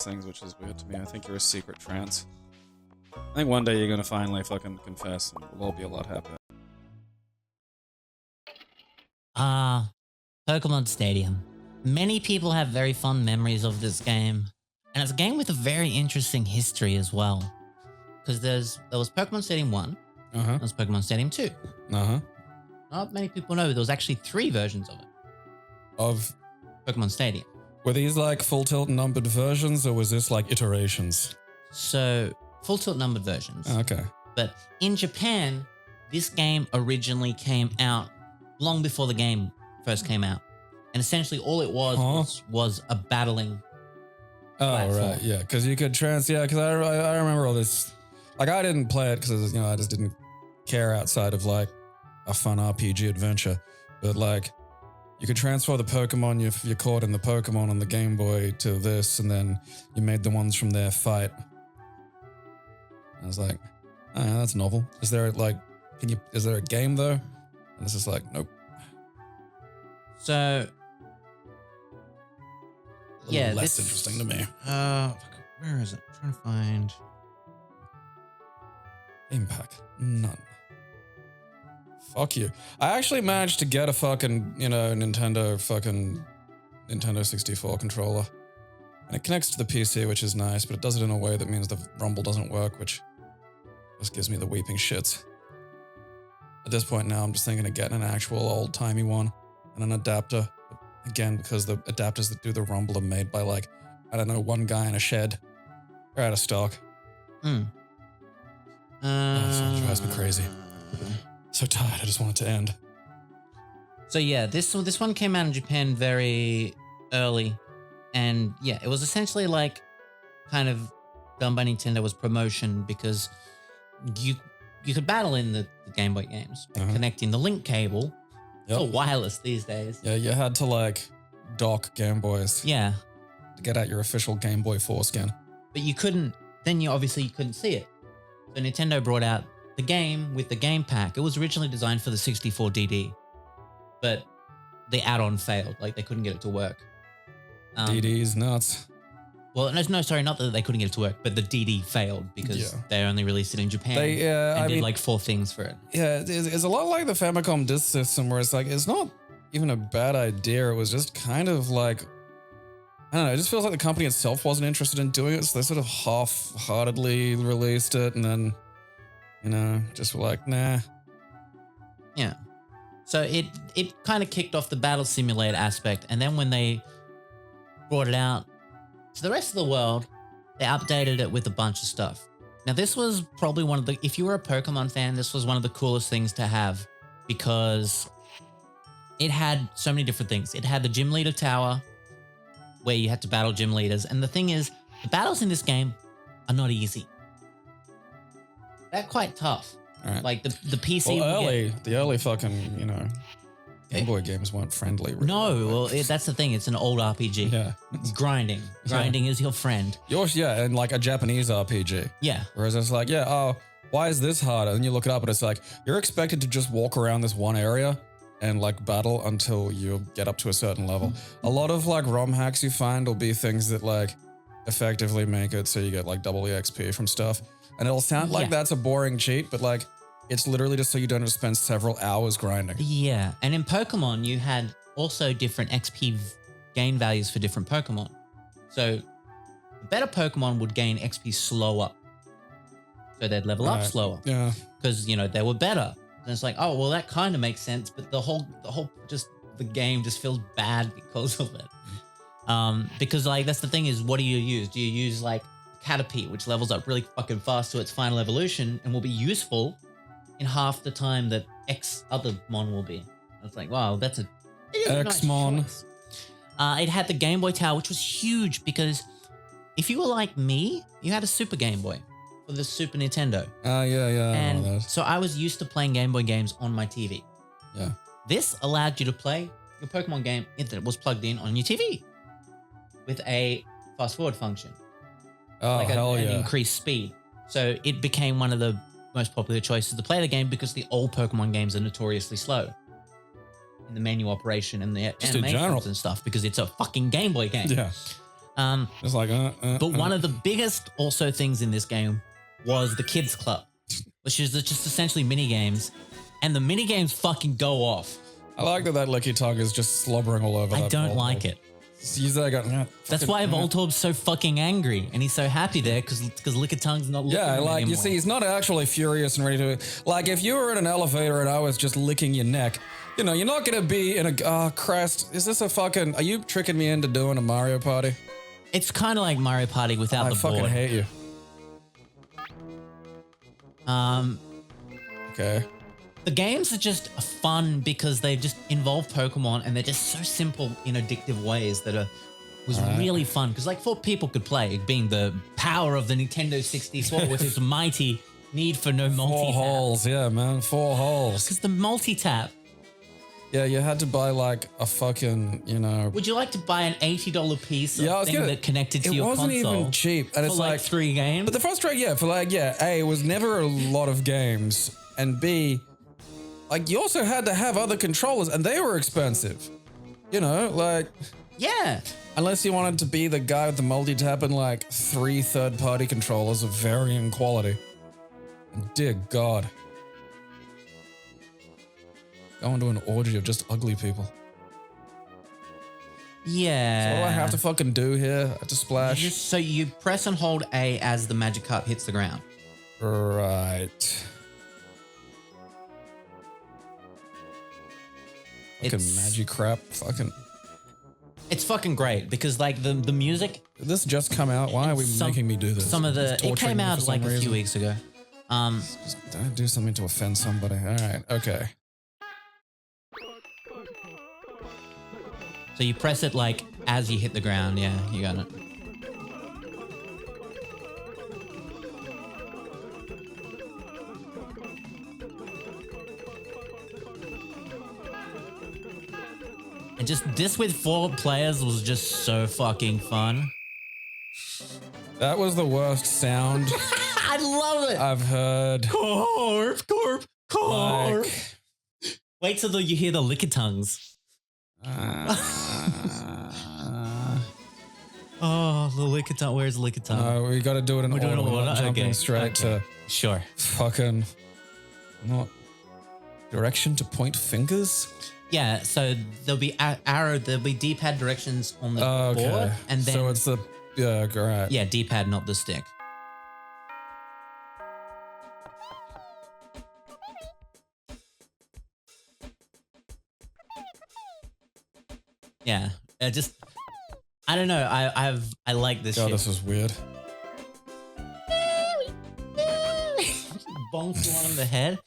things, which is weird to me. I think you're a secret trans. I think one day you're gonna finally fucking confess, and we'll all be a lot happier. Pokémon Stadium. Many people have very fond memories of this game, and it's a game with a very interesting history as well. Because there was Pokémon Stadium 1, there was Pokémon Stadium 2. Not many people know there was actually 3 versions of it. Of Pokémon Stadium. Were these like full tilt numbered versions, or was this like iterations? So, full tilt numbered versions. Okay. But in Japan, this game originally came out long before the game first came out. And essentially all it was a battling platform. Right, yeah, because you could because I remember all this. Like, I didn't play it because, I just didn't care outside of like a fun RPG adventure. But like, you could transfer the Pokemon you caught in the Pokemon on the Game Boy to this, and then you made the ones from there fight. I was like, oh, yeah, that's novel. Is there like, is there a game though? And it's just like, nope. So, yeah, less interesting to me. Where is it? I'm trying to find. Impact. None. Fuck you. I actually managed to get a fucking, Nintendo 64 controller. And it connects to the PC, which is nice, but it does it in a way that means the rumble doesn't work, which just gives me the weeping shits. At this point now, I'm just thinking of getting an actual old-timey one and an adapter. Again, because the adapters that do the rumble are made by like, I don't know, one guy in a shed. They're out of stock. It drives me crazy. So tired, I just want it to end. So yeah, this one came out in Japan very early. And yeah, it was essentially like kind of done by Nintendo as promotion because you could battle in the Game Boy games by connecting the link cable. It's all wireless these days. Yeah, you had to like dock Game Boys. Yeah. To get out your official Game Boy foreskin. But you couldn't, then you couldn't see it. So Nintendo brought out the game with the game pack. It was originally designed for the 64 DD, but the add-on failed. Like they couldn't get it to work. DD's nuts. Well, no, sorry, not that they couldn't get it to work, but the DD failed because they only released it in Japan and did like 4 things for it. Yeah, it's a lot like the Famicom disk system where it's like, it's not even a bad idea. It was just kind of like, I don't know, it just feels like the company itself wasn't interested in doing it, so they sort of half-heartedly released it and then, just were like, nah. Yeah. So it kind of kicked off the battle simulator aspect, and then when they brought it out to the rest of the world, they updated it with a bunch of stuff. Now, this was probably one of the, if you were a Pokemon fan, this was one of the coolest things to have because it had so many different things. It had the Gym Leader Tower where you had to battle gym leaders. And the thing is, the battles in this game are not easy. They're quite tough. Right. Like the PC. Well, the early fucking, Game Boy games weren't friendly. Really. No, well, that's the thing. It's an old RPG. Yeah. It's grinding. Grinding is your friend. And like a Japanese RPG. Yeah. Whereas it's like, why is this harder? And you look it up and it's like, you're expected to just walk around this one area and like battle until you get up to a certain level. A lot of like ROM hacks you find will be things that like effectively make it so you get like double EXP from stuff. And it'll sound like that's a boring cheat, but like it's literally just so you don't have to spend several hours grinding. Yeah. And in Pokemon, you had also different XP gain values for different Pokemon. So the better Pokemon would gain XP slower. So they'd level up slower. Yeah. Because, they were better. And it's like, oh, well, that kind of makes sense. But the game just feels bad because of it. Because like, that's the thing is, what do you use? Do you use like Caterpie, which levels up really fucking fast to its final evolution and will be useful in half the time that X other Mon will be? It's like, wow, that's a X-Mon. Nice it had the Game Boy Tower, which was huge because if you were like me, you had a Super Game Boy for the Super Nintendo. Yeah. And so I was used to playing Game Boy games on my TV. Yeah. This allowed you to play your Pokemon game that was plugged in on your TV with a fast forward function. Oh, hell yeah. An increased speed. So it became one of the most popular choices to play the game because the old Pokemon games are notoriously slow in the menu operation and the animations and stuff because it's a fucking Game Boy game. Yeah. It's like, But one of the biggest also things in this game was the kids club, which is just essentially mini games, and the mini games fucking go off. I like that Licky Tongue is just slobbering all over. I that don't Voltorb. like it. Use that guy. That's why Voltorb's so fucking angry, and he's so happy there because Lickitung not looking at him like anymore. you see, he's not actually furious and ready to. Like if you were in an elevator and I was just licking your neck, you know, you're not gonna be in a. Oh Christ, is this a fucking? Are you tricking me into doing a Mario Party? It's kind of like Mario Party without the board. I fucking hate you. Okay. The games are just fun because they just involve Pokemon and they're just so simple in addictive ways that was really fun. Because like 4 people could play, being the power of the Nintendo 64 with its mighty need for no multi-tap. 4 holes, yeah, man, 4 holes. Because the multi-tap. Yeah, you had to buy like a fucking, you know. Would you like to buy an $80 piece of thing that connected to your console? It wasn't even cheap. And for it's like 3 games? But the frustrating, A, it was never a lot of games. And B, like you also had to have other controllers and they were expensive. You know, like. Yeah. Unless you wanted to be the guy with the multi-tap and like 3 third-party controllers of varying quality. And dear God. Go into an orgy of just ugly people. Yeah. So what do I have to fucking do here? I have to splash? So you press and hold A as the magic cup hits the ground. Right. Fucking magic crap. Fucking. It's fucking great because like the music. Did this just come out? Why are we making me do this? It came out like a few weeks ago. Just don't do something to offend somebody. All right. Okay. So you press it like as you hit the ground. Yeah, you got it. And just this with 4 players was just so fucking fun. That was the worst sound I love it. I've heard. Corp. Like, Wait till you hear the Lickitungs. Oh, the Lickitung. Where's Lickitung? No, we got to do it in order. We're not jumping straight to sure. Fucking not direction to point fingers. Yeah, so there'll be arrow. There'll be D-pad directions on the board, and then so it's the right. Yeah, D-pad, not the stick. Yeah, I don't know. I like this. God, shit. this is weird. Bonk you on the head.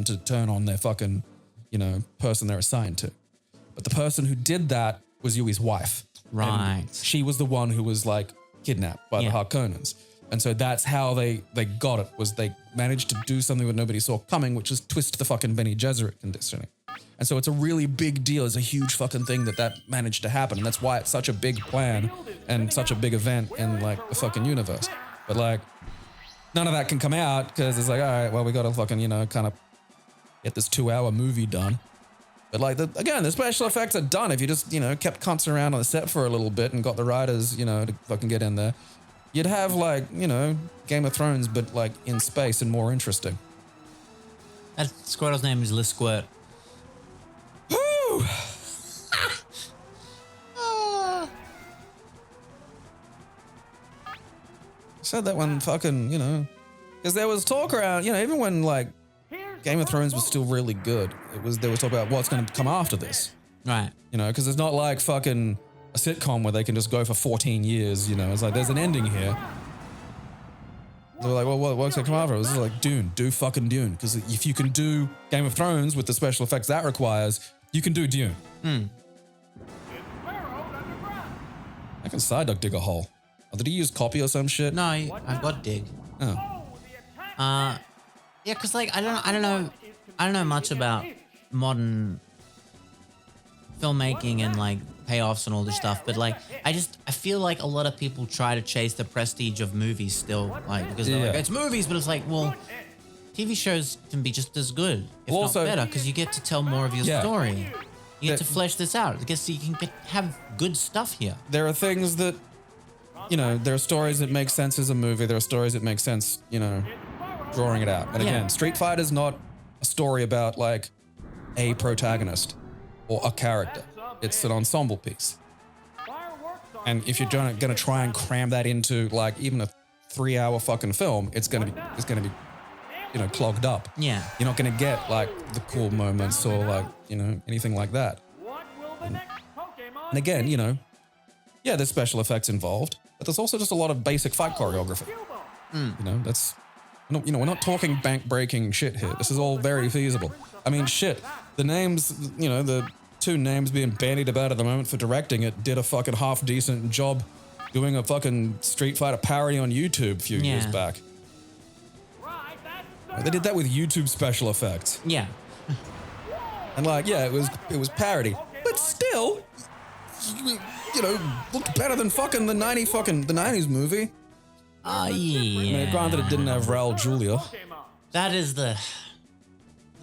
To turn on their fucking, person they're assigned to. But the person who did that was Yui's wife. Right. And she was the one who was like kidnapped by the Harkonnens. And so that's how they got it, was they managed to do something that nobody saw coming, which is twist the fucking Bene Gesserit conditioning. And so it's a really big deal. It's a huge fucking thing that managed to happen. And that's why it's such a big plan and such a big event in like the fucking universe. But like, none of that can come out because it's like, all right, well, we got to fucking, kind of get this 2-hour movie done. But like, the special effects are done. If you just, kept cunts around on the set for a little bit and got the writers, to fucking get in there, you'd have like, Game of Thrones, but like in space and more interesting. That Squirtle's name is Liz Squirt. Woo! Said that when fucking, because there was talk around, even when like Game of Thrones was still really good, there was talk about what's going to come after this. Right. Because it's not like fucking a sitcom where they can just go for 14 years, It's like, there's an ending here. They were like, well, what's going to come after? It was like, Dune. Do fucking Dune. Because if you can do Game of Thrones with the special effects that requires, you can do Dune. I can side duck dig a hole. Oh, did he use copy or some shit? No, I've got dig. Oh. Yeah, because like I don't know much about modern filmmaking and like payoffs and all this stuff, but like I feel like a lot of people try to chase the prestige of movies still, like because they're like, it's movies, but it's like, well, TV shows can be just as good, if not better, because you get to tell more of your story. You get to flesh this out. I guess you can have good stuff here. There are things that, you know, there are stories that make sense as a movie. There are stories that make sense, you know, drawing it out. And again, Street Fighter is not a story about like a protagonist or a character. It's an ensemble piece. And if you're gonna try and cram that into like even a 3-hour fucking film, it's gonna be, you know, clogged up. Yeah. You're not gonna get like the cool moments or like, you know, anything like that. And again, you know, yeah, there's special effects involved, but there's also just a lot of basic fight choreography. You know, that's, you know, we're not talking bank-breaking shit here. This is all very feasible. I mean, shit, the names, you know, the 2 names being bandied about at the moment for directing it did a fucking half-decent job doing a fucking Street Fighter parody on YouTube a few years back. They did that with YouTube special effects. Yeah. And like, yeah, it was parody, but still, you know, looked better than fucking the 90s movie. Yeah. I mean, granted, it didn't have Raul Julia. That is the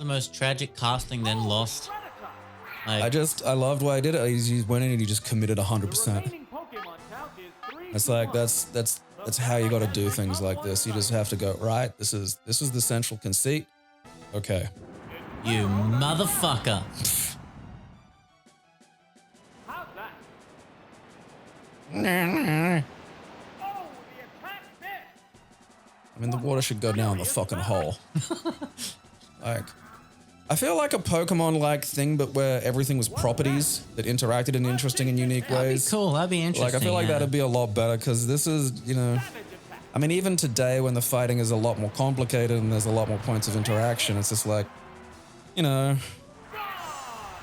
most tragic casting, then lost. Like, I loved why I did it. He went in and he just committed 100%. It's like that's how you got to do things like this. You just have to go, right, this is the central conceit. Okay. You motherfucker. I mean, the water should go down the fucking hole. Like, I feel like a Pokemon-like thing, but where everything was properties that interacted in interesting and unique ways. That'd be cool. That'd be interesting. Like, I feel like that'd be a lot better, because this is, you know... I mean, even today, when the fighting is a lot more complicated and there's a lot more points of interaction, it's just like, you know...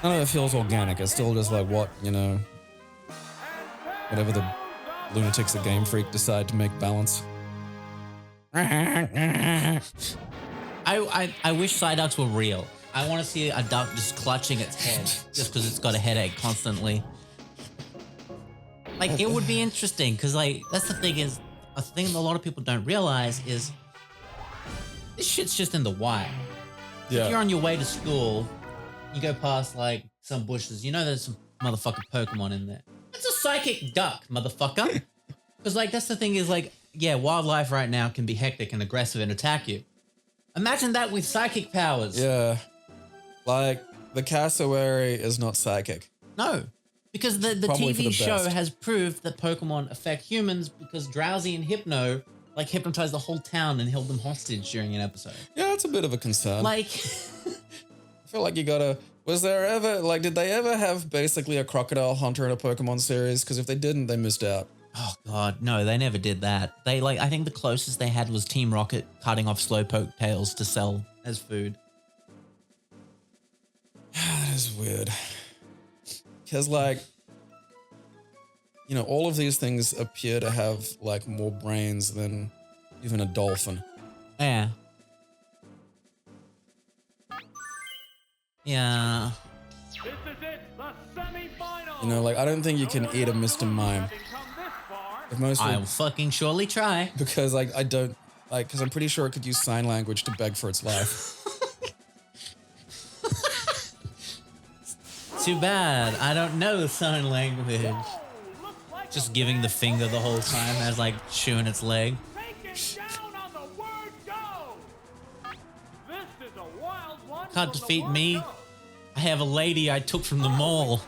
None of it feels organic. It's still just like what, you know... Whatever the lunatics at Game Freak decide to make balance. I wish Psyducks were real. I want to see a duck just clutching its head just because it's got a headache constantly. Like, it would be interesting because, like, that's the thing is, a thing that a lot of people don't realize is this shit's just in the wild. Yeah. If you're on your way to school, you go past, like, some bushes, you know there's some motherfucking Pokemon in there. It's a psychic duck, motherfucker. Because, like, that's the thing is, like, yeah, wildlife right now can be hectic and aggressive and attack you. Imagine that with psychic powers. Yeah. Like, the cassowary is not psychic. No. Because the TV show has proved that Pokemon affect humans because Drowsy and Hypno, like, hypnotized the whole town and held them hostage during an episode. Yeah, that's a bit of a concern. Like... I feel like you gotta... Was there ever... Like, did they ever have basically a crocodile hunter in a Pokemon series? Because if they didn't, they missed out. Oh, God. No, they never did that. They, like, I think the closest they had was Team Rocket cutting off Slowpoke tails to sell as food. That is weird. Because, like, you know, all of these things appear to have, like, more brains than even a dolphin. Yeah. Yeah. You know, like, I don't think you can eat a Mr. Mime. I'll fucking surely try. Because, like, I don't... Like, because I'm pretty sure it could use sign language to beg for its life. Too bad. I don't know sign language. Just giving the finger the whole time as, like, chewing its leg. Can't defeat me. I have a lady I took from the mall.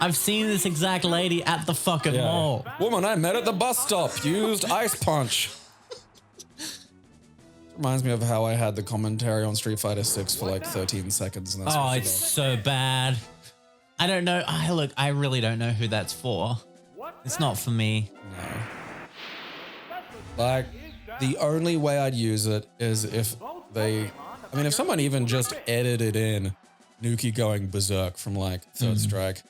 I've seen this exact lady at the fucking mall. Woman I met at the bus stop used ice punch. Reminds me of how I had the commentary on Street Fighter 6 for like 13 seconds. And that's oh, it's so bad. I don't know. Look, I really don't know who that's for. It's not for me. No. Like, the only way I'd use it is if they... I mean, if someone even just edited in Nuki going berserk from like Third Strike,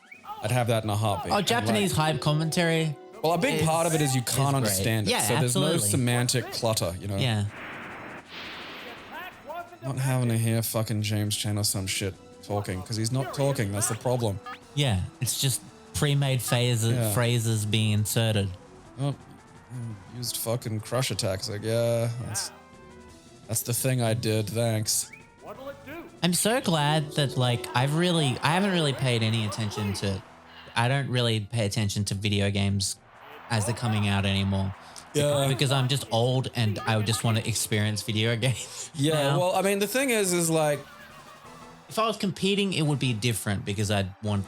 I'd have that in a heartbeat. Oh, Japanese hype commentary. Well, a big part of it is you can't understand it. Yeah, so there's absolutely. no semantic clutter, you know? Yeah. not having to hear fucking James Chen or some shit talking, because he's not talking. That's the problem. Yeah, it's just pre-made phrases being inserted. Oh, used fucking crush attacks. Like, yeah, that's the thing I did. Thanks. What'll it do? I'm so glad that like I haven't really paid any attention to. I don't really pay attention to video games as they're coming out anymore. Yeah. Because I'm just old and I just want to experience video games. Yeah, now. well, I mean, the thing is like, If I was competing, it would be different because I'd want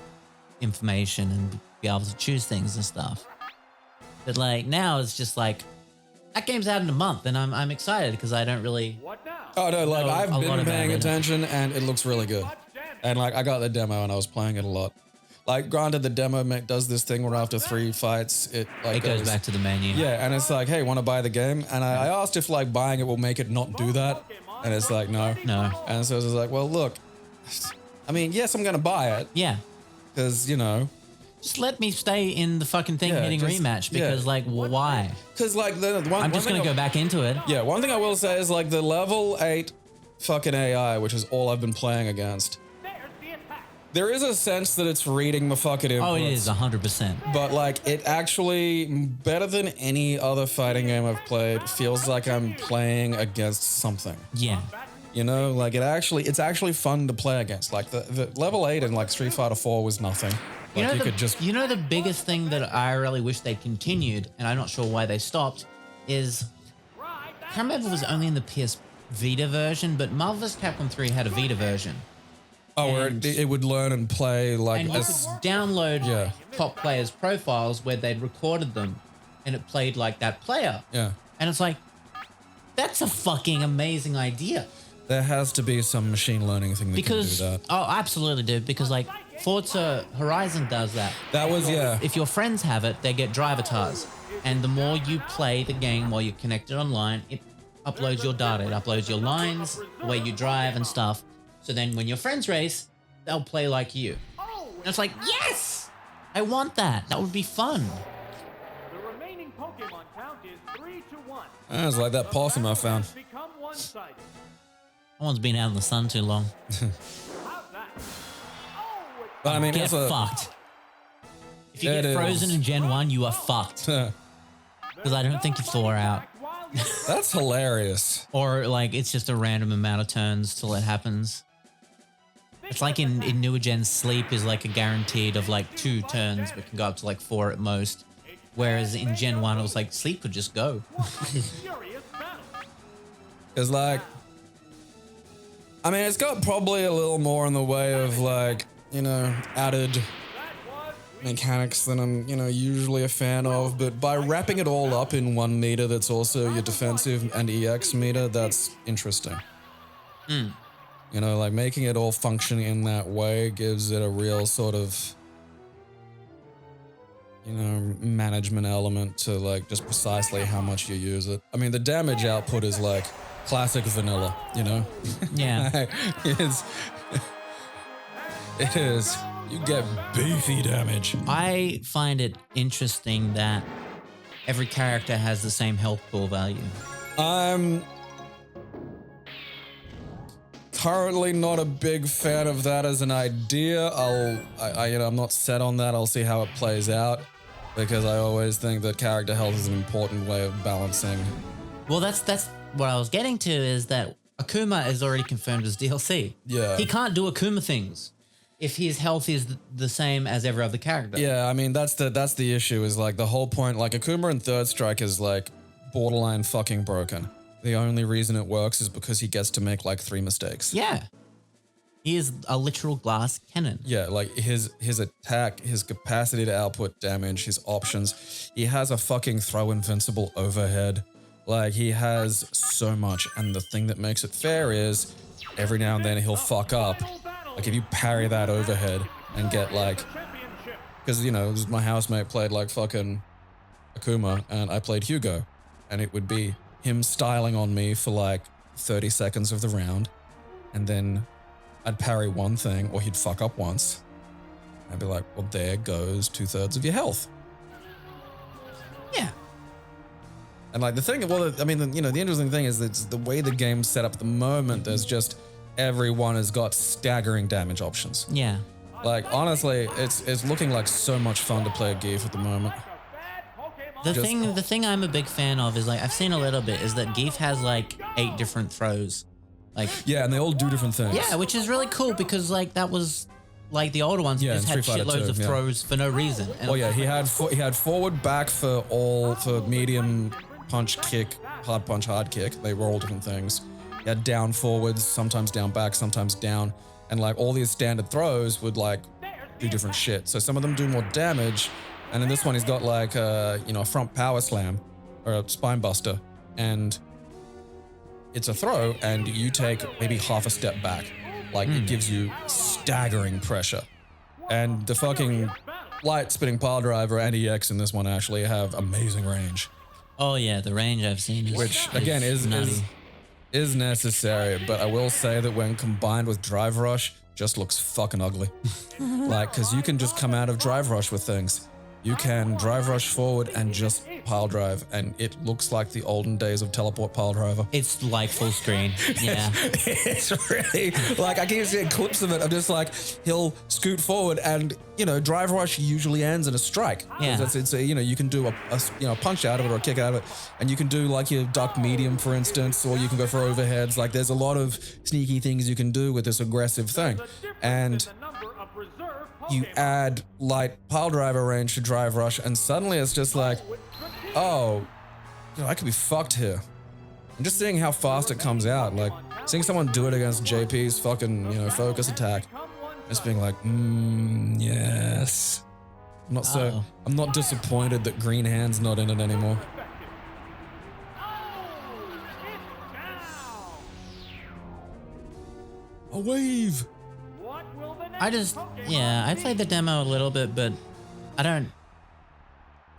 information and be able to choose things and stuff. But like now it's just like that game's out in a month and I'm excited because I don't really. What now? oh no, like No, I've a lot been about paying it. attention and it looks really good. And like I got the demo and I was playing it a lot. Like granted, the demo does this thing where after 3 fights, it like It goes back to the menu. Yeah, and it's like, hey, want to buy the game? And I asked if like buying it will make it not do that, and it's like no. No. And so it's like, well, look, I mean, yes, I'm gonna buy it Yeah. because you know, Just let me stay in the fucking thing Yeah, hitting just- rematch yeah. because like why? because like the one. I'm just one gonna thing go back into it. Yeah, one thing I will say is like the level 8 fucking AI, which is all I've been playing against. There's the attack. There is a sense that it's reading my fucking inputs. Oh, it is 100%. But like it actually, better than any other fighting game I've played, feels like I'm playing against something. Yeah. You know, like it's actually fun to play against. Like the level 8 in like Street Fighter 4 was nothing. You Like know, could just you know the biggest thing that I really wish they continued, and I'm not sure why they stopped, is I can't remember if it was only in the PS Vita version, but Marvel vs. Capcom 3 had a Vita version. where and- it would learn and play like And you this. could download Yeah. top players' profiles where they'd recorded them, and it played like that player. Yeah. And it's like, that's a fucking amazing idea. There has to be some machine learning thing that Because, can do that. oh, absolutely, dude. Because like Forza Horizon does that. That was, yeah. If your friends have it, they get drivatars. And the more you play the game while you're connected online, it uploads your data. It uploads your lines, the way you drive and stuff. So then when your friends race, they'll play like you. And it's like, yes! I want that. That would be fun. The remaining Pokemon count is 3-1. It's like that possum I found. Become one-sided. That one's been out in the sun too long. How's that? Oh, it's But I mean, Get it's a, fucked. If you It get frozen is. in Gen 1, you are fucked. Because I don't think you thaw out. while you that's hilarious. Or like it's just a random amount of turns till it happens. It's like in newer gens, sleep is like a guaranteed of like 2 turns, but can go up to like 4 at most. Whereas in Gen 1, it was like sleep could just go. furious battle. It's like, I mean, it's got probably a little more in the way of like, you know, added That was mechanics than I'm, you know, usually a fan of. But by wrapping it all up in one meter that's also your defensive and EX meter, that's interesting. You know, like making it all function in that way gives it a real sort of, you know, management element to like just precisely how much you use it. I mean, the damage output is like classic vanilla, you know? Yeah. It's, it is. You get beefy damage. I find it interesting that every character has the same health pool value. I'm currently not a big fan of that as an idea. You know, I'm not set on that. I'll see how it plays out because I always think that character health is an important way of balancing. Well, that's what I was getting to is that Akuma is already confirmed as DLC. Yeah. He can't do Akuma things if his health is the same as every other character. Yeah, I mean that's the issue is like the whole point. Like Akuma in Third Strike is like borderline fucking broken. The only reason it works is because he gets to make like 3 mistakes. Yeah. He is a literal glass cannon. Yeah, like his attack, his capacity to output damage, his options. He has a fucking throw invincible overhead. Like he has so much, and the thing that makes it fair is every now and then he'll fuck up. Like if you parry that overhead and get like, championship. because you know my housemate played like fucking Akuma and I played Hugo, and it would be him styling on me for like 30 seconds of the round, and then I'd parry one thing or he'd fuck up once. I'd be like, well, there goes 2/3 of your health. Yeah. And like the thing, well, I mean, the interesting thing is that the way the game's set up at the moment, there's just everyone has got staggering damage options. Yeah. Like honestly, it's looking like so much fun to play a Geef at the moment. The thing I'm a big fan of is like I've seen a little bit is that Geef has like 8 different throws. Like yeah, and they all do different things. Yeah, which is really cool because like that was like the older ones just had Street Fighter shitloads 2, of throws for no reason. And yeah, he had forward, back for medium, punch, kick, hard kick. They were all different things. He had down forwards, sometimes down back, sometimes down, and like all these standard throws would like do different shit. So some of them do more damage, and in this one he's got like a front power slam or a spine buster, and it's a throw, and you take maybe half a step back. Like it gives you staggering pressure, and the fucking light spinning pile driver and EX in this one actually have amazing range. Oh yeah, the range I've seen is Which again is necessary, but I will say that when combined with Drive Rush, just looks fucking ugly. Like, cause you can just come out of Drive Rush with things. You can Drive Rush forward and just pile drive, and it looks like the olden days of teleport pile driver. It's like full screen. Yeah. It's really, like, I keep seeing clips of it. I'm just like, he'll scoot forward and, Drive Rush usually ends in a strike. Yeah. It's a, you can do a punch out of it or a kick out of it, and you can do like your duck medium, for instance, or you can go for overheads. Like, there's a lot of sneaky things you can do with this aggressive thing. And you add light pile driver range to Drive Rush, and suddenly it's just like, oh, I could be fucked here. I'm just seeing how fast it comes out. Like, seeing someone do it against JP's fucking, focus attack, just being like, yes. I'm not disappointed that Green Hand's not in it anymore. A wave. I played the demo a little bit, but I don't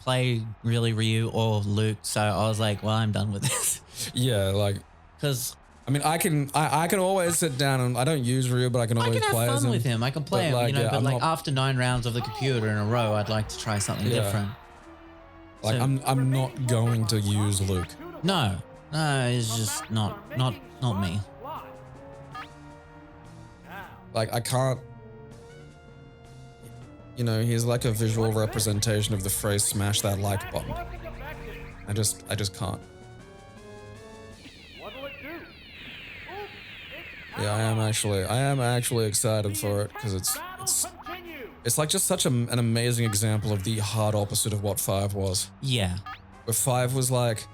play really Ryu or Luke, so I was like, well, I'm done with this. Yeah, like, because I mean, I can always sit down, and I don't use Ryu, but I can always play have fun with him. I can play him, like, but like after 9 rounds of the computer in a row, I'd like to try something different. Like, so, I'm not going to use Luke. No, it's just not me. Like, I can't. He's like a visual representation of the phrase "smash that like button." I just can't. Yeah, I am actually excited for it because it's like just such an amazing example of the hard opposite of what 5 was. Yeah. Where 5 was like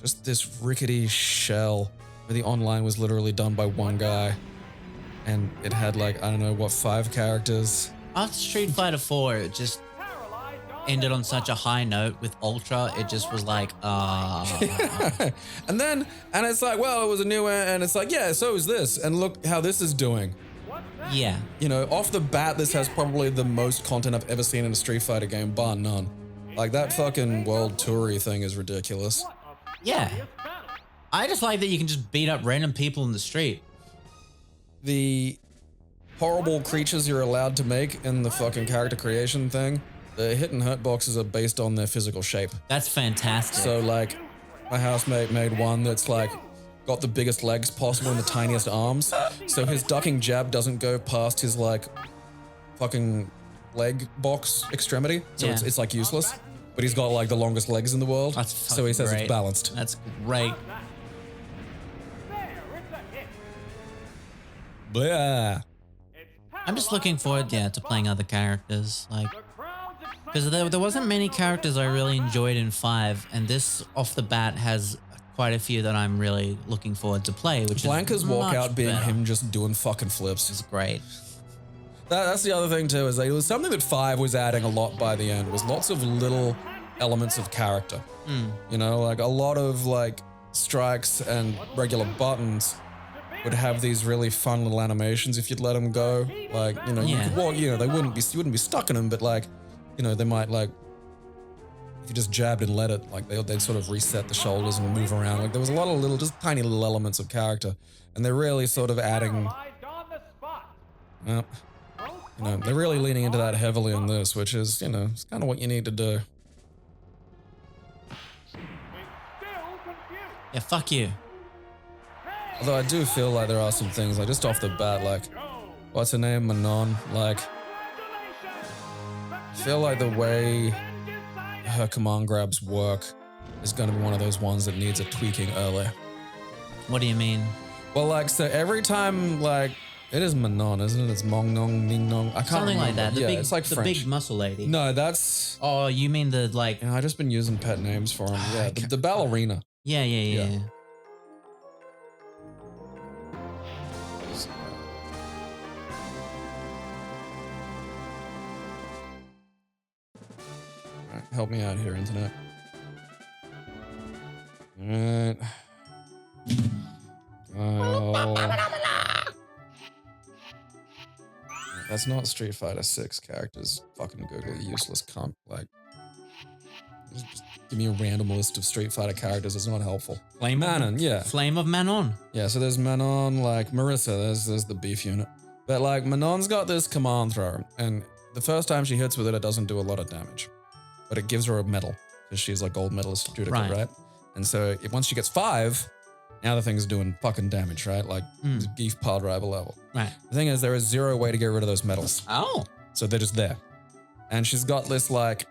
just this rickety shell where the online was literally done by one guy, and it had like, I don't know what, 5 characters. After Street Fighter 4, it just ended on such a high note with Ultra. It just was like, and it's like, well, it was a new, and it's like, yeah, so is this, and look how this is doing. Yeah. Off the bat, this has probably the most content I've ever seen in a Street Fighter game, bar none. Like, that fucking world toury thing is ridiculous. Yeah. I just like that you can just beat up random people in the street. The horrible creatures you're allowed to make in the fucking character creation thing, the hit and hurt boxes are based on their physical shape. That's fantastic. So like, my housemate made one that's like got the biggest legs possible and the tiniest arms. So his ducking jab doesn't go past his like fucking leg box extremity. So it's like useless. But he's got like the longest legs in the world. So he says great. It's balanced. That's great. Blah. I'm just looking forward, to playing other characters, like, because there wasn't many characters I really enjoyed in 5, and this off the bat has quite a few that I'm really looking forward to play, which Blanca's is much walkout being better. him just doing fucking flips. It's great. That's the other thing too, is that it was something that 5 was adding a lot by the end, was lots of little elements of character. Like a lot of like strikes and regular buttons would have these really fun little animations if you'd let them go. Like, you could walk, you wouldn't be stuck in them, but like, they might like, if you just jabbed and let it, like they'd sort of reset the shoulders and move around. Like there was a lot of little, just tiny little elements of character, and they're really sort of adding, they're really leaning into that heavily in this, which is, it's kind of what you need to do. Yeah, fuck you. Although I do feel like there are some things, like just off the bat, like, what's her name, Manon? Like, I feel like the way her command grabs work is going to be one of those ones that needs a tweaking early. What do you mean? Well, like, so every time, like, it is Manon, isn't it? It's Mong Nong, Ning Nong. I can't Something remember. like that. Yeah, it's like the French. big muscle lady. No, that's... Oh, you mean the like... You know, I've just been using pet names for him. Yeah, the ballerina. Yeah. Alright, help me out here, internet. Alright. That's not Street Fighter 6 characters. Fucking Google, you useless cunt. Like, just give me a random list of Street Fighter characters. It's not helpful. Manon, yeah. Flame of Manon. Yeah, so there's Manon, like Marissa, there's the beef unit. But like Manon's got this command throw, and the first time she hits with it, it doesn't do a lot of damage. But it gives her a medal, because she's like gold medalist Judica, right? And so once she gets 5, now the thing's doing fucking damage, right? Like Geef Pod Rival level. Right. The thing is, there is 0 way to get rid of those medals. Oh. So they're just there. And she's got this like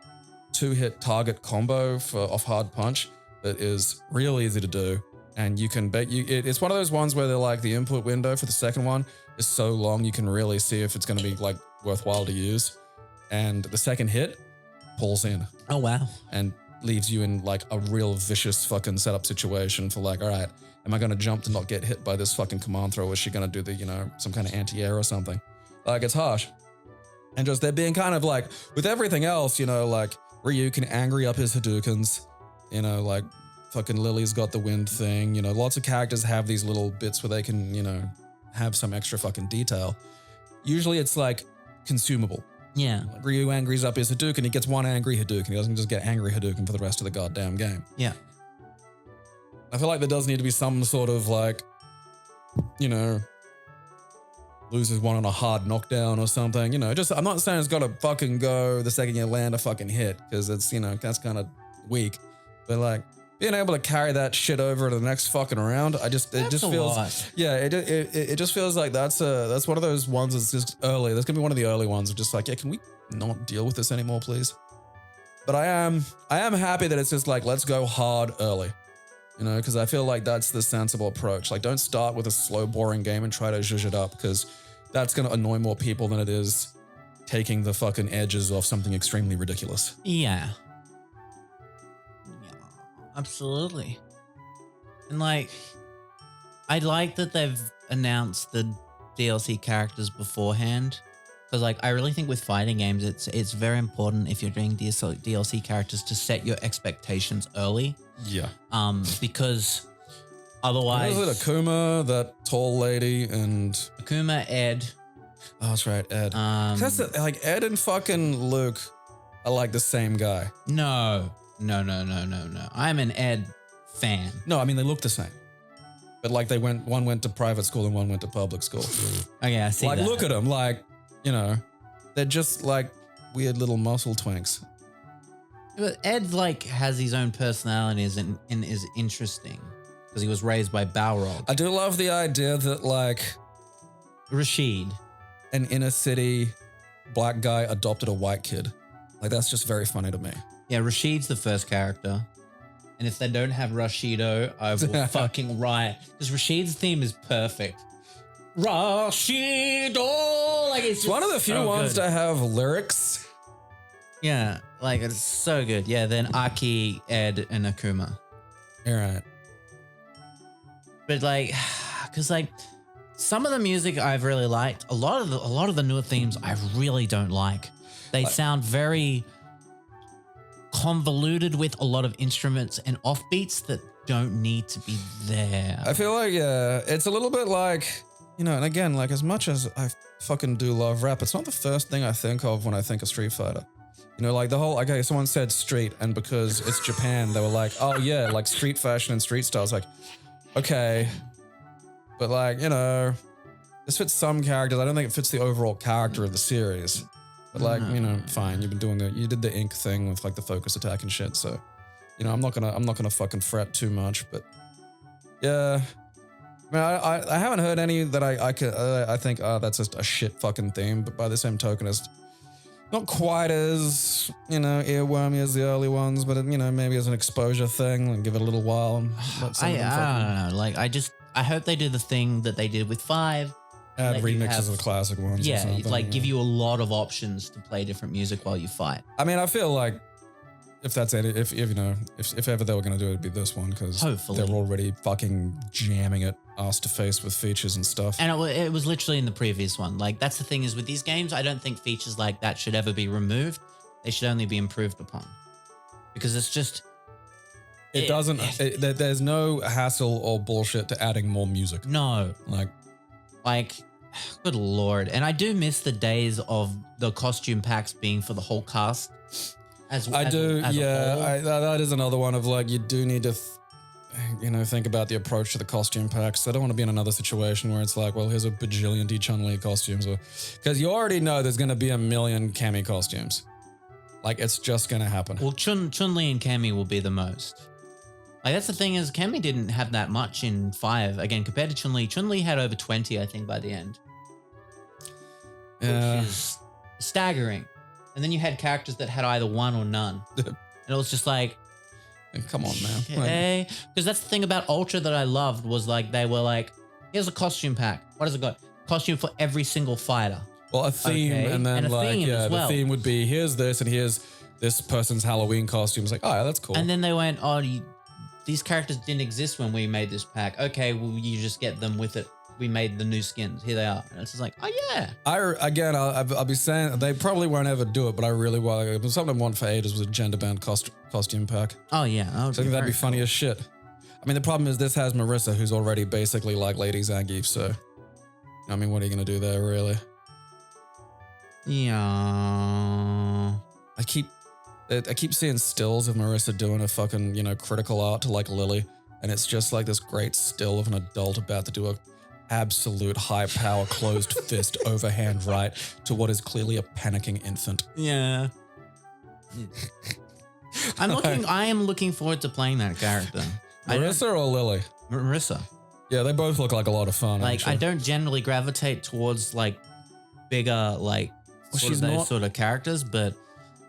2-hit target combo for off hard punch that is real easy to do. And you can bet it's one of those ones where they're like the input window for the second one is so long you can really see if it's going to be like worthwhile to use. And the second hit pulls in. Oh, wow. And leaves you in like a real vicious fucking setup situation for like, all right, am I going to jump to not get hit by this fucking command throw? Is she going to do the, you know, some kind of anti-air or something? Like, it's harsh. And just they're being kind of like, with everything else, you know, like Ryu can angry up his Hadoukens, you know, like fucking Lily's got the wind thing, you know, lots of characters have these little bits where they can, you know, have some extra fucking detail. Usually it's like consumable. Yeah. Like Ryu angries up his Hadouken, he gets one angry Hadouken. He doesn't just get angry Hadouken for the rest of the goddamn game. Yeah. I feel like there does need to be some sort of like, you know, loses one on a hard knockdown or something, you know, just, I'm not saying it's got to fucking go the second you land a fucking hit, because it's, you know, that's kind of weak, but like, being able to carry that shit over to the next fucking round, it just feels, lot. yeah, it just feels like that's one of those ones that's just early. That's gonna be one of the early ones of just like, yeah, can we not deal with this anymore, please? But I am happy that it's just like, let's go hard early, you know, because I feel like that's the sensible approach. Like, don't start with a slow, boring game and try to zhuzh it up, because that's gonna annoy more people than it is taking the fucking edges off something extremely ridiculous. Yeah. Absolutely. And like, I like that they've announced the DLC characters beforehand, because like, I really think with fighting games, it's very important if you're doing DLC characters to set your expectations early. Yeah. Because otherwise... Was it Akuma, that tall lady, and... Akuma, Ed. Oh, that's right, Ed. That's like, Ed and fucking Luke are like the same guy. No. I'm an Ed fan. No, I mean, they look the same. But like, one went to private school and one went to public school. Okay, I see like, that. look at them, like, you know, they're just like weird little muscle twinks. But Ed like has his own personalities and is interesting because he was raised by Balrog. I do love the idea that like Rashid, an inner city black guy adopted a white kid. Like, that's just very funny to me. Yeah, Rashid's the first character. And if they don't have Rashido, I will fucking riot. Because Rashid's theme is perfect. Rashido! Like, it's one of the few ones to have lyrics. Yeah, like, it's so good. Yeah, then Aki, Ed, and Akuma. You're right. But like, because like, some of the music I've really liked. A lot of the newer themes I really don't like. They sound very convoluted with a lot of instruments and offbeats that don't need to be there. I feel like, yeah, it's a little bit like, you know, and again, like, as much as I fucking do love rap, it's not the first thing I think of when I think of Street Fighter. You know, like the whole, okay, someone said street, and because it's Japan, they were like, oh yeah, like street fashion and street style. It's like, okay, but like, you know, this fits some characters. I don't think it fits the overall character of the series. But like, you know, fine. You've been doing you did the ink thing with like the focus attack and shit. So you know, I'm not gonna fucking fret too much, but yeah. I mean, I haven't heard any that I think, that's just a shit fucking theme, but by the same token, it's not quite as, you know, earwormy as the early ones, but, you know, maybe as an exposure thing, and give it a little while. And let some of them fucking I don't know. Like, I hope they do the thing that they did with 5. add let you remixes have- of the classic ones. or Yeah, something, like yeah. give you a lot of options to play different music while you fight. I mean, I feel like if that's it, if you know, if ever they were going to do it, it'd be this one, because Hopefully. they're already fucking jamming it ass to face with features and stuff. And it was literally in the previous one. Like, that's the thing is with these games, I don't think features like that should ever be removed. They should only be improved upon. Because it's just... It doesn't, there's no hassle or bullshit to adding more music. No. Like, Good Lord. And I do miss the days of the costume packs being for the whole cast. I do, yeah. That is another one of like, you do need to, you know, think about the approach to the costume packs. I don't want to be in another situation where it's like, well, here's a bajillion Chun-Li costumes, because you already know there's going to be a million Cammy costumes. Like, it's just going to happen. Well, Chun-Li and Cammy will be the most. Like, that's the thing is, Cammy didn't have that much in 5. Again, compared to Chun-Li. Chun-Li had over 20, I think, by the end. Yeah. Which is staggering. And then you had characters that had either 1 or none. And it was just like, Come on, man. okay. Because that's the thing about Ultra that I loved was like, they were like, here's a costume pack. What has it got? Costume for every single fighter. Well, a theme, Okay, and then and a like, theme yeah, as well. the theme would be, here's this, and here's this person's Halloween costume. It's like, oh, yeah, that's cool. And then they went, oh, these characters didn't exist when we made this pack. Okay, well, you just get them with it. We made the new skins. Here they are. And it's just like, oh, yeah. I'll be saying, they probably won't ever do it, but I really want, it was something I wanted for ages was a gender band costume pack. Oh, yeah. So I think that'd be funny as shit. I mean, the problem is this has Marissa, who's already basically like Lady Zangief, so, I mean, what are you going to do there, really? Yeah. I keep seeing stills of Marissa doing a fucking, you know, critical art to like Lily, and it's just like this great still of an adult about to do a absolute high power closed fist overhand right to what is clearly a panicking infant. Yeah. I am looking forward to playing that character. Marissa or Lily? Marissa. Yeah, they both look like a lot of fun. Like, actually. I don't generally gravitate towards like bigger, like sort of characters, but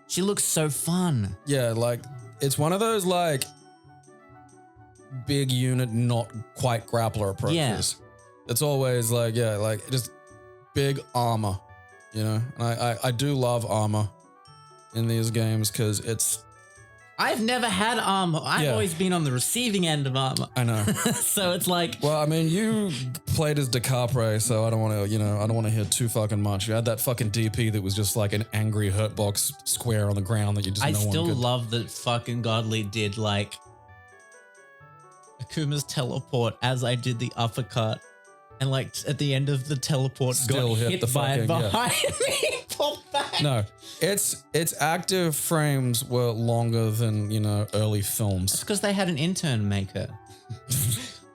she looks so fun. Yeah, like it's one of those like big unit, not quite grappler approaches. Yeah. It's always like, yeah, like just big armor, you know? And I do love armor in these games because it's... I've never had armor. I've always been on the receiving end of armor. I know. So it's like... Well, I mean, you played as DeCapre, so I don't want to, you know, I don't want to hear too fucking much. You had that fucking DP that was just like an angry hurtbox square on the ground that you just I no one still could... love that fucking Godly did like Akuma's teleport as I did the uppercut. And like at the end of the teleport Still got hit hit the by fucking- yeah. behind me. Popped back. No, its active frames were longer than, you know, early films. It's because they had an intern maker.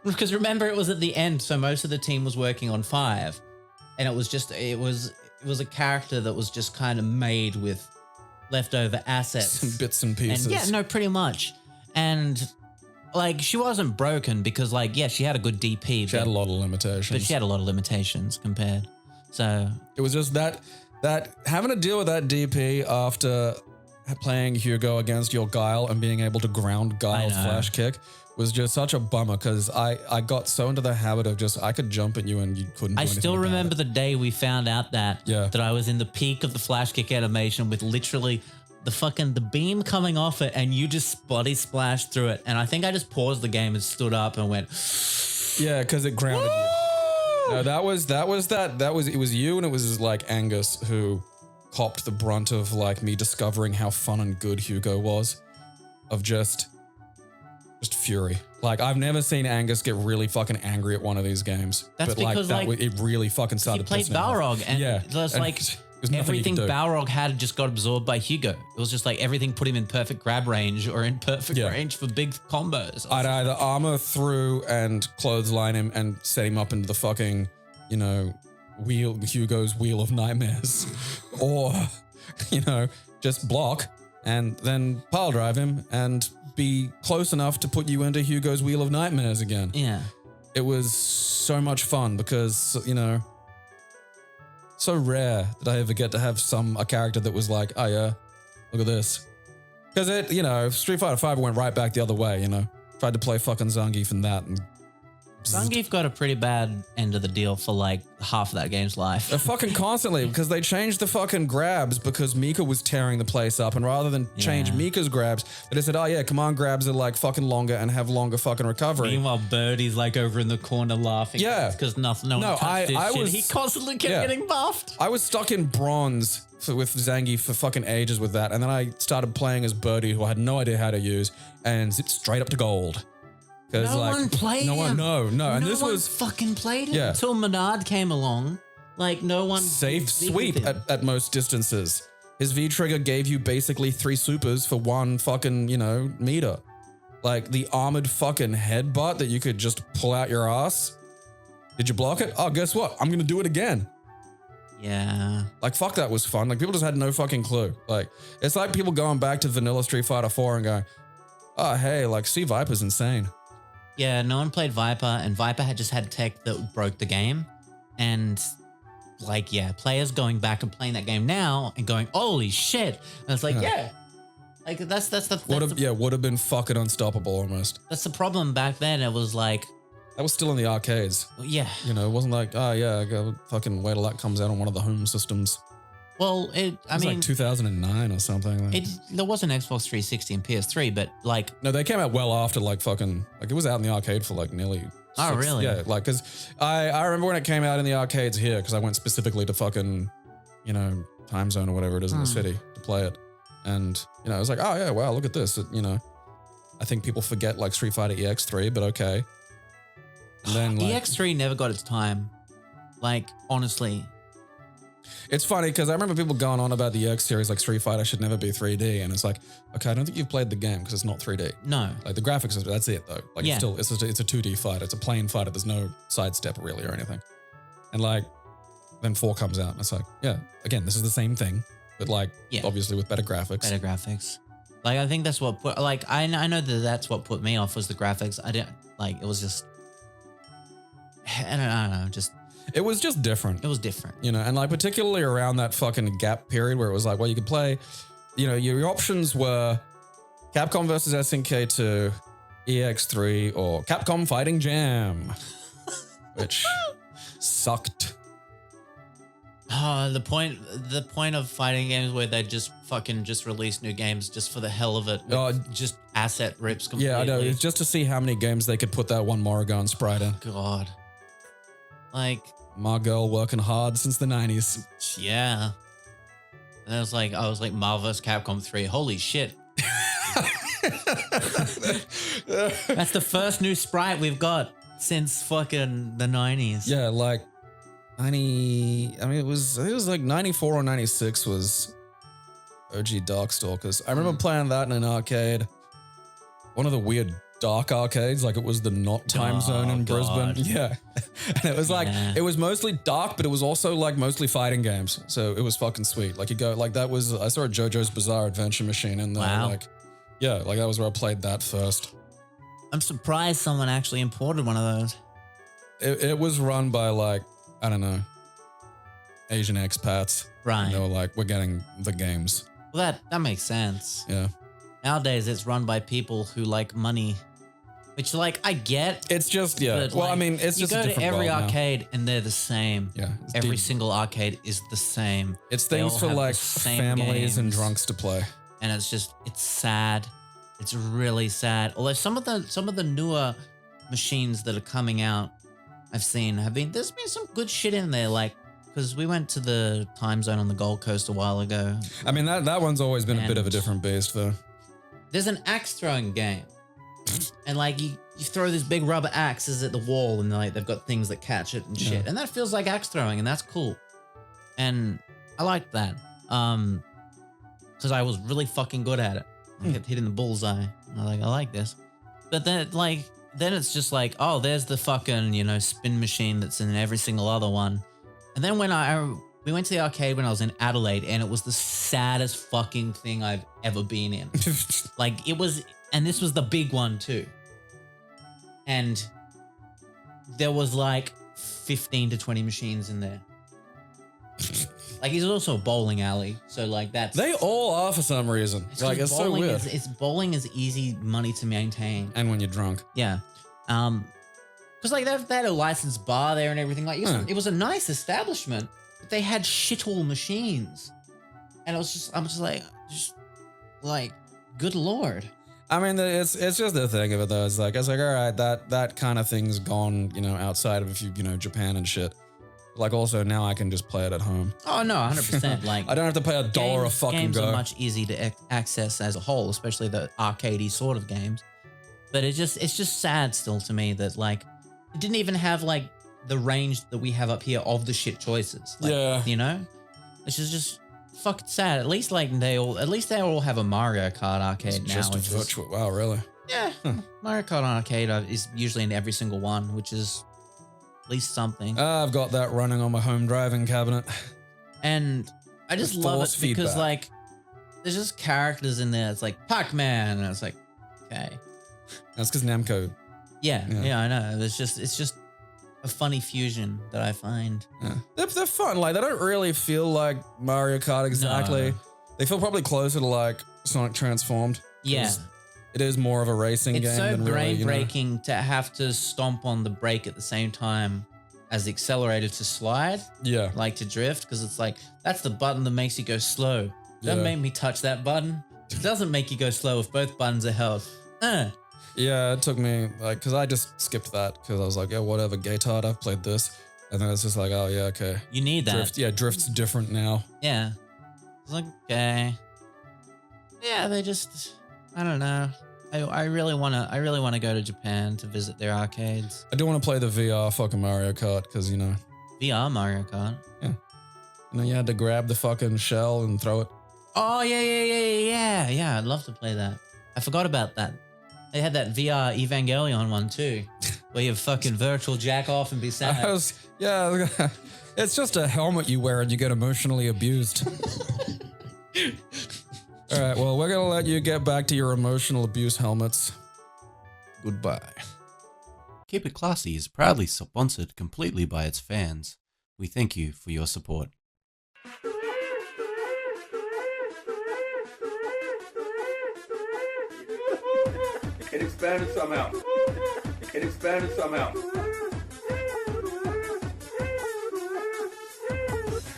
Because remember, it was at the end, so most of the team was working on 5, and it was a character that was just kind of made with leftover assets, Some bits and pieces. And yeah, no, pretty much. And like, she wasn't broken because, like, yeah, she had a good DP. She had a lot of limitations. But she had a lot of limitations compared. So it was just that having to deal with that DP after playing Hugo against your Guile and being able to ground Guile's know. flash kick was just such a bummer because I got so into the habit of just, I could jump at you and you couldn't do I anything still about remember it. the day we found out that I was in the peak of the flash kick animation with literally the beam coming off it and you just body splashed through it. And I think I just paused the game and stood up and went, Yeah, because it grounded you. No, it was you and it was like Angus who copped the brunt of like me discovering how fun and good Hugo was, of just fury. Like, I've never seen Angus get really fucking angry at one of these games. That's but because, like, like, it really fucking started he played pissing me off. Balrog and Yeah, just and like there's nothing you can everything do. Balrog had just got absorbed by Hugo. It was just like everything put him in perfect grab range or in perfect range for big combos. I'd either armor through and clothesline him and set him up into the fucking, you know, Hugo's wheel of nightmares, or, you know, just block and then pile drive him and be close enough to put you into Hugo's Wheel of Nightmares again. Yeah. It was so much fun because, you know, so rare that I ever get to have a character that was like, oh yeah, look at this. Because it, you know, Street Fighter V went right back the other way, you know. Tried to play fucking Zangief and that, and Zangief got a pretty bad end of the deal for like half of that game's life. fucking constantly, because they changed the fucking grabs because Mika was tearing the place up, and rather than change Mika's grabs, they just said, oh yeah, command grabs are like fucking longer and have longer fucking recovery. Meanwhile, Birdie's like over in the corner laughing. Yeah. Because no one touched his shit. He constantly kept getting buffed. I was stuck in bronze with Zangief for fucking ages with that, and then I started playing as Birdie, who I had no idea how to use, and zipped straight up to gold. No one played him. No. And this was fucking played him until Menard came along. Like no one safe sweep at most distances. His V trigger gave you basically 3 supers for 1 fucking, you know, meter. Like the armored fucking headbutt that you could just pull out your ass. Did you block it? Oh, guess what? I'm gonna do it again. Yeah. Like fuck, that was fun. Like people just had no fucking clue. Like it's like people going back to vanilla Street Fighter 4 and going, oh hey, like C Viper's insane. Yeah, no one played Viper, and Viper had just had tech that broke the game. And like, yeah, players going back and playing that game now and going, holy shit. And it's like, like would have been fucking unstoppable almost. That's the problem back then. It was like, that was still in the arcades. Yeah. You know, it wasn't like, oh yeah, I gotta fucking wait till that comes out on one of the home systems. Well, it was like 2009 or something. There was an Xbox 360 and PS3, but like... No, they came out well after like fucking... Like it was out in the arcade for like nearly... Oh, really? Yeah, like because I remember when it came out in the arcades here because I went specifically to fucking, you know, Time Zone or whatever it is in the city to play it. And, you know, I was like, oh yeah, wow, look at this. You know, I think people forget like Street Fighter EX3, but okay. And then like, EX3 never got its time. Like, honestly... It's funny because I remember people going on about the EX series like Street Fighter should never be 3D, and it's like, okay, I don't think you've played the game because it's not 3D. No, like the graphics, that's it though. Like it's a 2D fight. It's a plane fighter. There's no sidestep really or anything. And like, then 4 comes out, and it's like, yeah, again, this is the same thing, but like, obviously with better graphics. Better graphics. Like I think that's what put. Like I know that's what put me off was the graphics. I didn't like. It was just. I don't know. Just. It was just different. It was different. You know, and like particularly around that fucking gap period where it was like, well, you could play, you know, your options were Capcom versus SNK 2, EX3, or Capcom Fighting Jam, which sucked. The point of fighting games where they just fucking release new games just for the hell of it. Just asset rips completely. Yeah, I know. It's just to see how many games they could put that one Morrigan sprite in. God. Like... My girl working hard since the 90s. Yeah. And I was like Marvel vs. Capcom 3. Holy shit. That's the first new sprite we've got since fucking the 90s. Yeah, like 90, I mean, it was like 94 or 96 was OG Darkstalkers. I remember playing that in an arcade. One of the weird dark arcades, like it was the not time zone in Brisbane. Yeah. And it was like, it was mostly dark, but it was also like mostly fighting games. So it was fucking sweet. Like you go, like that was, I saw a JoJo's Bizarre Adventure Machine in there. Wow. Like, yeah, like that was where I played that first. I'm surprised someone actually imported one of those. It was run by like, I don't know, Asian expats. Right. And they were like, we're getting the games. Well, that makes sense. Yeah. Nowadays, it's run by people who like money. Which, like, I get. It's just, yeah. Well, like, I mean, it's just a different You go to every world arcade and they're the same. Yeah. Every single arcade is the same. It's things for like families and drunks to play. And it's just, it's sad. It's really sad. Although some of the newer machines that are coming out, I've seen there's been some good shit in there. Like, because we went to the Time Zone on the Gold Coast a while ago. I mean, that one's always been a bit of a different beast, though. There's an axe throwing game. And like you throw these big rubber axes at the wall and like they've got things that catch it and shit. Yeah. And that feels like axe throwing and that's cool. And I like that. Because I was really fucking good at it. I kept hitting the bullseye. I like this. But then it's just like, oh, there's the fucking, you know, spin machine that's in every single other one. And then when I We went to the arcade when I was in Adelaide, and it was the saddest fucking thing I've ever been in. Like, it was, and this was the big one too. And there was like 15 to 20 machines in there. Like, it's also a bowling alley, so like that's... They all are for some reason. Like, it's so weird. Bowling is easy money to maintain. And when you're drunk. Yeah. Because like they had a licensed bar there and everything. Like, it was a nice establishment. But they had shit all machines. And I'm just like, good Lord. I mean, it's just the thing of it though. It's like all right, that kind of thing's gone, you know, outside of Japan and shit. Like, also now I can just play it at home. Oh no, 100%. Like, I don't have to pay $1 a fucking games go. are much easier to access as a whole, especially the arcadey sort of games. But it's just sad still to me that like it didn't even have like the range that we have up here of the shit choices. Like, yeah, you know, it's just fucking sad. At least they all have a Mario Kart arcade it's now. Just a virtual. Wow, really? Yeah, Mario Kart arcade is usually in every single one, which is at least something. I've got that running on my home driving cabinet. And I just love it because like there's just characters in there. It's like Pac-Man, and it's like, okay. That's because Namco. Yeah, I know. It's just a funny fusion that I find. Yeah. They're fun. Like, they don't really feel like Mario Kart exactly. No. They feel probably closer to like Sonic Transformed. Yeah. It is more of a racing game. It's so than really, brain-breaking to have to stomp on the brake at the same time as the accelerator to slide. Yeah. Like to drift, because it's like, that's the button that makes you go slow. Don't make me touch that button. It doesn't make you go slow if both buttons are held. Yeah, it took me, like, because I just skipped that because I was like, yeah, whatever, Gatard, I've played this. And then it's just like, oh, yeah, okay. You need that. Drift's different now. Yeah. It's like, okay. Yeah, they just, I don't know. I really want to go to Japan to visit their arcades. I do want to play the VR fucking Mario Kart because, VR Mario Kart. Yeah. You had to grab the fucking shell and throw it. Oh, yeah. I'd love to play that. I forgot about that. They had that VR Evangelion one too, where you fucking virtual jack off and be sad. It's just a helmet you wear and you get emotionally abused. All right, well, we're going to let you get back to your emotional abuse helmets. Goodbye. Keep It Classy is proudly sponsored completely by its fans. We thank you for your support. It expanded somehow.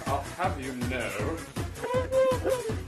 I'll have you know